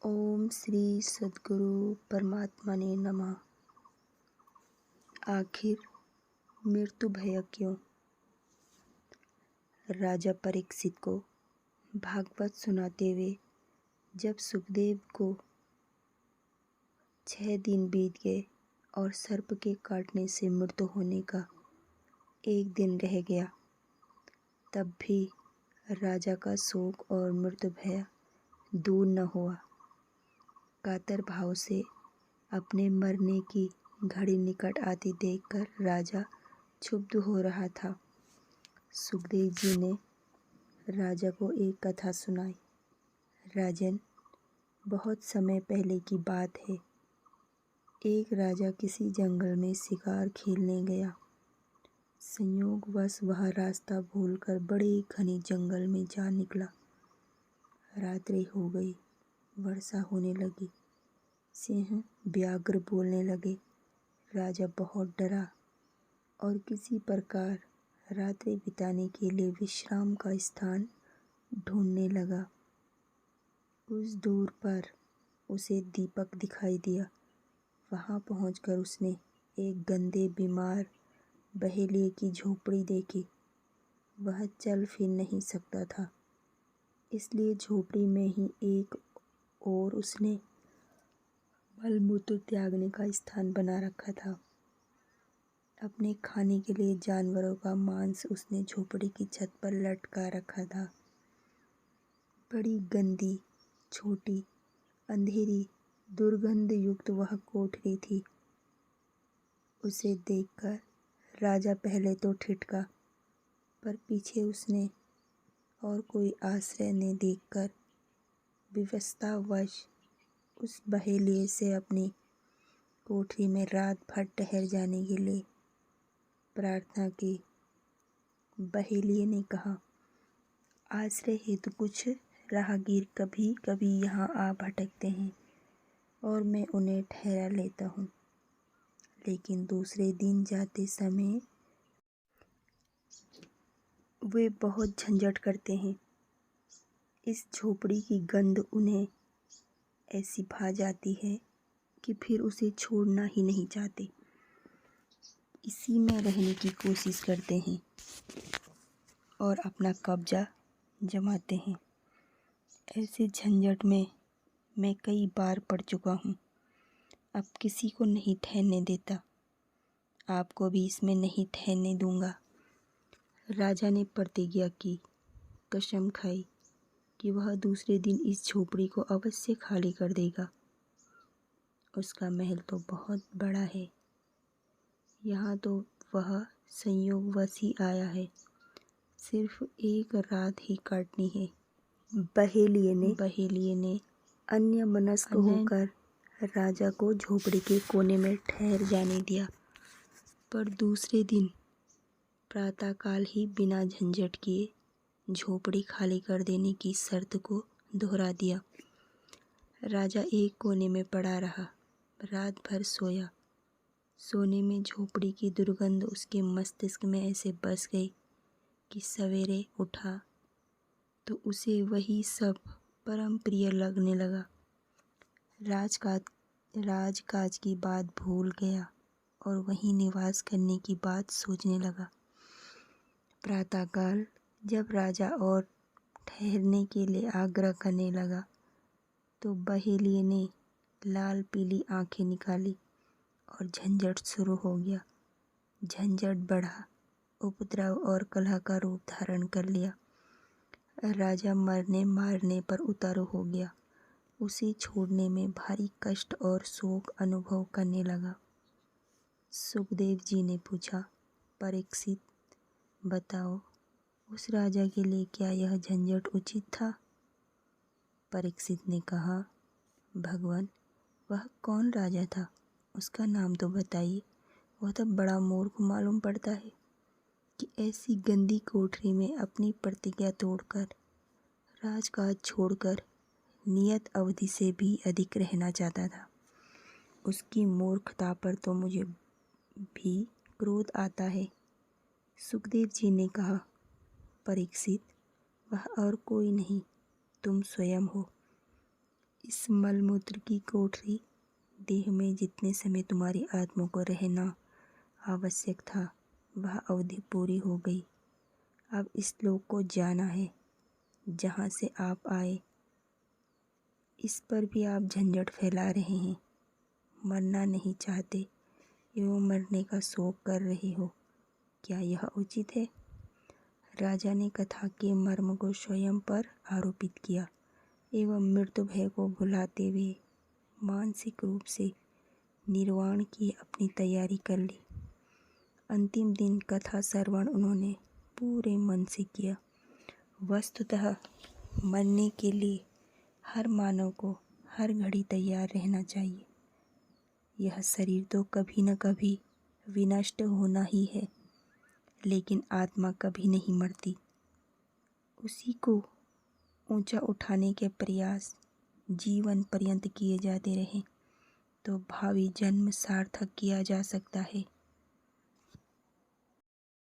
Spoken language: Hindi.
ओम श्री सद्गुरु परमात्मा ने नमः। आखिर मृत्यु भय क्यों? राजा परीक्षित को भागवत सुनाते हुए जब सुखदेव को 6 दिन बीत गए और सर्प के काटने से मृत्यु होने का 1 दिन रह गया, तब भी राजा का शोक और मृत्यु भय दूर न हुआ। कातर भाव से अपने मरने की घड़ी निकट आती देखकर राजा क्षुब्ध हो रहा था। सुखदेव जी ने राजा को एक कथा सुनाई। राजन, बहुत समय पहले की बात है। एक राजा किसी जंगल में शिकार खेलने गया। संयोगवश वह रास्ता भूलकर बड़े घने जंगल में जा निकला। रात्रि हो गई, वर्षा होने लगी। सिंह व्याघ्र बोलने लगे। राजा बहुत डरा और किसी प्रकार रात्रि बिताने के लिए विश्राम का स्थान ढूंढने लगा। कुछ दूर पर उसे दीपक दिखाई दिया। वहां पहुंचकर उसने एक गंदे बीमार बहेलिए की झोपड़ी देखी। वह चल फिर नहीं सकता था, इसलिए झोपड़ी में ही एक और उसने मलमूत्र त्यागने का स्थान बना रखा था। अपने खाने के लिए जानवरों का मांस उसने झोपड़ी की छत पर लटका रखा था। बड़ी गंदी, छोटी, अंधेरी, दुर्गंध युक्त वह कोठरी थी। उसे देखकर राजा पहले तो ठिठका, पर पीछे उसने और कोई आश्रय न देखकर विवशतावश उस बहेलिए से अपनी कोठरी में रात भर ठहर जाने के लिए प्रार्थना की। बहेलिए ने कहा, आश्रय हेतु कुछ राहगीर कभी कभी यहाँ आ भटकते हैं और मैं उन्हें ठहरा लेता हूँ, लेकिन दूसरे दिन जाते समय वे बहुत झंझट करते हैं। इस झोपड़ी की गंध उन्हें ऐसी भा जाती है कि फिर उसे छोड़ना ही नहीं चाहते। इसी में रहने की कोशिश करते हैं और अपना कब्जा जमाते हैं। ऐसे झंझट में मैं कई बार पड़ चुका हूँ। अब किसी को नहीं ठहरने देता, आपको भी इसमें नहीं ठहरने दूंगा। राजा ने प्रतिज्ञा की, कसम खाई कि वह दूसरे दिन इस झोपड़ी को अवश्य खाली कर देगा। उसका महल तो बहुत बड़ा है, यहाँ तो वह संयोगवश ही आया है। सिर्फ एक रात ही काटनी है। बहेलिए ने अन्यमनस्क होकर राजा को झोपड़ी के कोने में ठहर जाने दिया, पर दूसरे दिन प्रातःकाल ही बिना झंझट किए झोपड़ी खाली कर देने की शर्त को दोहरा दिया। राजा एक कोने में पड़ा रहा, रात भर सोया। सोने में झोपड़ी की दुर्गंध उसके मस्तिष्क में ऐसे बस गई कि सवेरे उठा तो उसे वही सब परम प्रिय लगने लगा। राजकाज की बात भूल गया और वहीं निवास करने की बात सोचने लगा। प्रातःकाल जब राजा और ठहरने के लिए आग्रह करने लगा तो बहेलिए ने लाल पीली आंखें निकाली और झंझट शुरू हो गया। झंझट बढ़ा, उपद्रव और कलह का रूप धारण कर लिया। राजा मरने मारने पर उतारू हो गया। उसे छोड़ने में भारी कष्ट और शोक अनुभव करने लगा। सुखदेव जी ने पूछा, परीक्षित, बताओ उस राजा के लिए क्या यह झंझट उचित था? परीक्षित ने कहा, भगवान, वह कौन राजा था? उसका नाम तो बताइए। वह तो बड़ा मूर्ख मालूम पड़ता है कि ऐसी गंदी कोठरी में अपनी प्रतिज्ञा तोड़कर, राजकाज छोड़कर नियत अवधि से भी अधिक रहना चाहता था। उसकी मूर्खता पर तो मुझे भी क्रोध आता है। सुखदेव जी ने कहा, परीक्षित, वह और कोई नहीं, तुम स्वयं हो। इस मलमूत्र की कोठरी देह में जितने समय तुम्हारी आत्मा को रहना आवश्यक था वह अवधि पूरी हो गई। अब इस लोक को जाना है जहाँ से आप आए। इस पर भी आप झंझट फैला रहे हैं। मरना नहीं चाहते एवं मरने का शोक कर रहे हो। क्या यह उचित है? राजा ने कथा के मर्म को स्वयं पर आरोपित किया एवं मृत्यु भय को भुलाते हुए मानसिक रूप से निर्वाण की अपनी तैयारी कर ली। अंतिम दिन कथा श्रवण उन्होंने पूरे मन से किया। वस्तुतः मरने के लिए हर मानव को हर घड़ी तैयार रहना चाहिए। यह शरीर तो कभी न कभी विनष्ट होना ही है, लेकिन आत्मा कभी नहीं मरती। उसी को ऊंचा उठाने के प्रयास जीवन पर्यंत किए जाते रहें तो भावी जन्म सार्थक किया जा सकता है।